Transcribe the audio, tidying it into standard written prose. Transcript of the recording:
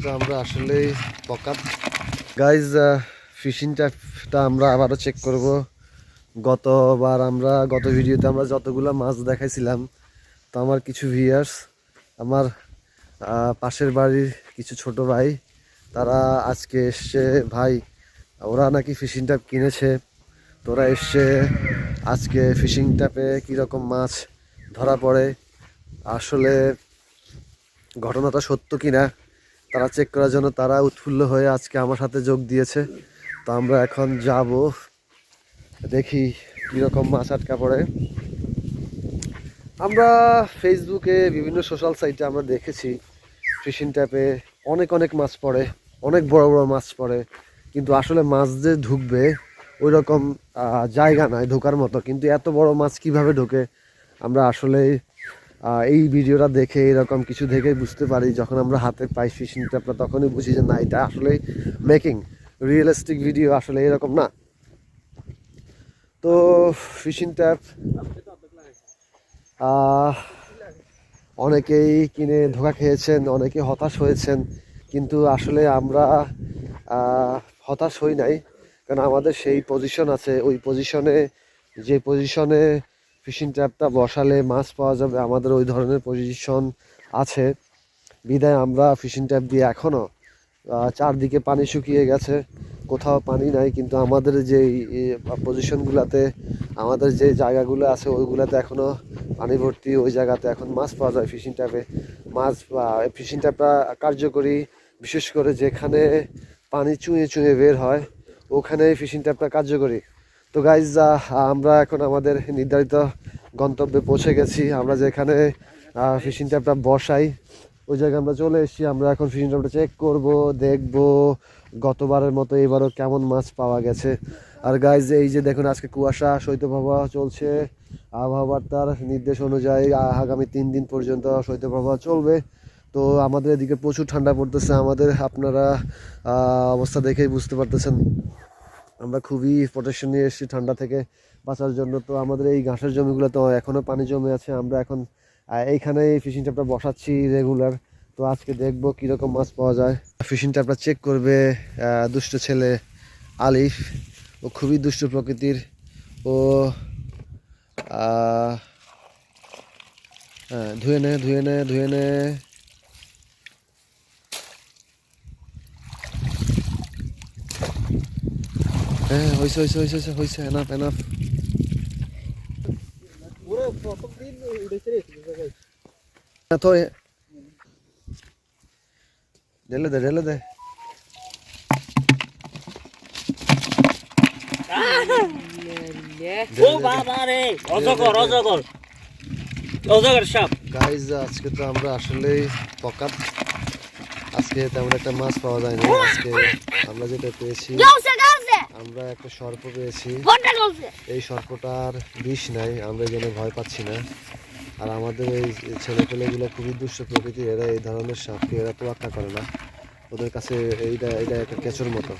তো আমরা আসলেই পকাত গাইজ ফিশিং ট্যাপটা আমরা আবারও চেক করব। গত ভিডিওতে আমরা যতগুলো মাছ দেখাইছিলাম, তো আমার কিছু ভিউয়ার্স, আমার পাশের বাড়ির কিছু ছোট ভাই, তারা আজকে এসছে। ভাই, ওরা নাকি ফিশিং ট্যাপ কিনেছে, তোরা এসছে আজকে ফিশিং ট্যাপে কীরকম মাছ ধরা পড়ে, আসলে ঘটনাটা সত্য কিনা তারা চেক করার জন্য তারা উৎফুল্ল হয়ে আজকে আমার সাথে যোগ দিয়েছে। তো আমরা এখন যাব, দেখি কীরকম মাছ আটকা পড়ে। আমরা ফেসবুকে বিভিন্ন সোশ্যাল সাইটে আমরা দেখেছি ফিশিং ট্যাপে অনেক অনেক মাছ পড়ে, অনেক বড় বড় মাছ পড়ে, কিন্তু আসলে মাছ যে ঢুকবে ওই রকম জায়গা নয় ঢোকার মতো। কিন্তু এত বড় মাছ কিভাবে ঢোকে আমরা আসলে এই ভিডিওটা দেখে এরকম কিছু দেখে বুঝতে পারি। যখন আমরা হাতে পাই ফিশিং ট্যাপটা তখনই বুঝি যে না, এটা আসলে মেকিং রিয়েলিস্টিক ভিডিও, আসলে এরকম না। তো ফিশিং ট্যাপ অনেকেই কিনে ধোঁকা খেয়েছেন, অনেকে হতাশ হয়েছেন, কিন্তু আসলে আমরা হতাশ হই নাই, কারণ আমাদের সেই পজিশন আছে। ওই পজিশনে, যে পজিশনে ফিশিং ট্র্যাপটা বসালে মাছ পাওয়া যাবে, আমাদের ওই ধরনের পজিশন আছে। বিদায় আমরা ফিশিং ট্র্যাপ দিয়ে এখনও চারদিকে পানি শুকিয়ে গেছে, কোথাও পানি নাই, কিন্তু আমাদের যে পজিশনগুলোতে, আমাদের যে জায়গাগুলো আছে ওইগুলোতে এখনও পানি ভর্তি। ওই জায়গাতে এখন মাছ পাওয়া যায় ফিশিং ট্যাপে। ফিশিং ট্যাপটা কার্যকরী বিশেষ করে যেখানে পানি চুঁয়ে চুঁয়ে বের হয়, ওখানে ফিশিং ট্যাপটা কার্যকরী। তো গাইজ, আমরা এখন আমাদের নির্ধারিত গন্তব্যে পৌঁছে গেছি। আমরা যেখানে ফিশিং ট্যাপটা বসাই ওই জায়গায় আমরা চলে এসেছি। আমরা এখন ফিশিং ট্যাপটা চেক করব, দেখব গতবারের মতো এবারও কেমন মাছ পাওয়া গেছে। আর গাইজ, এই যে দেখুন আজকে কুয়াশা, শৈত্যপ্রবাহ চলছে। আবহাওয়ার তার নির্দেশ অনুযায়ী আগামী 3 দিন পর্যন্ত শৈত্যপ্রবাহ চলবে। তো আমাদের এদিকে প্রচুর ঠান্ডা পড়তেছে, আপনারা অবস্থা দেখেই বুঝতে পারতেছেন। আমরা খুবই প্রোটেকশন নিয়ে এসেছি ঠান্ডা থেকে বাঁচার জন্য। তো আমাদের এই ঘাসের জমিগুলো তো এখনও পানি জমে আছে। আমরা এখন এইখানে ফিশিং ট্যাপটা বসাচ্ছি রেগুলার। তো আজকে দেখবো কীরকম মাছ পাওয়া যায়। ফিশিং ট্যাপটা চেক করবে দুষ্ট ছেলে আলিফ। ও খুবই দুষ্ট প্রকৃতির। ও হ্যাঁ, ধুয়ে নে। হ্যাঁ, হয়েছে এনাফ। তো ঢেলে দে। গাইজ, আজকে তো আমরা আসলেই পকাত। আজকে তেমন একটা মাছ পাওয়া যায়নি। আজকে আমরা যেটা পেয়েছি, আমরা একটা সর্প পেয়েছি। এই সর্পটার বিষ নাই, আমরা এই জন্য ভয় পাচ্ছি না। আর আমাদের এই ছেলেপেলেগুলো খুবই দুষ্ট প্রকৃতির, এরা এই ধরনের সাপকে এরা তোয়াক্কা করে না। ওদের কাছে এইটা একটা কেঁচোর মতো।